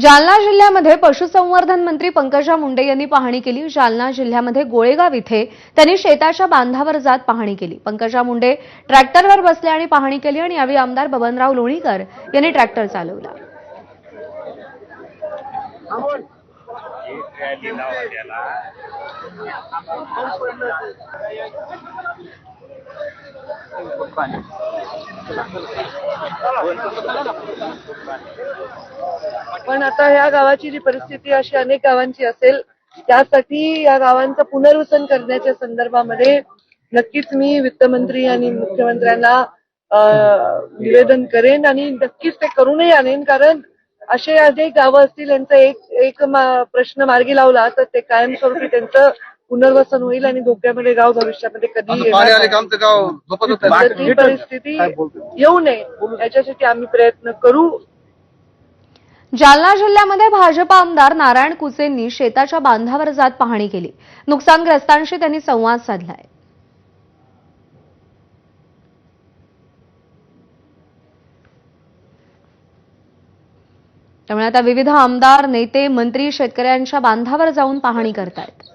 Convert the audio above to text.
जालना जिल्ह्यामध्ये पशुसंवर्धन मंत्री पंकजा मुंडे यांनी पाहणी केली। जालना जिल्ह्यामध्ये गोळेगाव इथे त्यांनी शेताच्या बांधावर जात पाहणी केली। पंकजा मुंडे ट्रॅक्टरवर बसले आणि पाहणी केली आणि यावेळी आमदार बबनराव लोणीकर यांनी ट्रॅक्टर चालवला। पण आता ह्या गावाची जी परिस्थिती अशी अनेक गावांची असेल, त्यासाठी या गावांचं पुनर्वसन करण्याच्या संदर्भामध्ये नक्कीच मी वित्तमंत्री आणि मुख्यमंत्र्यांना निवेदन करेन आणि नक्कीच ते करूनही आणेन, कारण असे अनेक गावं असतील यांचा एक प्रश्न मार्गी लावला तर ते कायमस्वरूपी त्यांचं पुनर्वसन होईल आणि धोक्यामध्ये गाव भविष्यामध्ये कधी ही परिस्थिती येऊ नये याच्यासाठी आम्ही प्रयत्न करू। जालना जिल्ह्यामध्ये भाजप आमदार नारायण कुचेंनी शेताच्या बांधावर जात पाहणी केली। नुकसानग्रस्तांशी त्यांनी संवाद साधलाय। त्यामुळे आता विविध आमदार, नेते, मंत्री शेतकऱ्यांच्या बांधावर जाऊन पाहणी करतायत।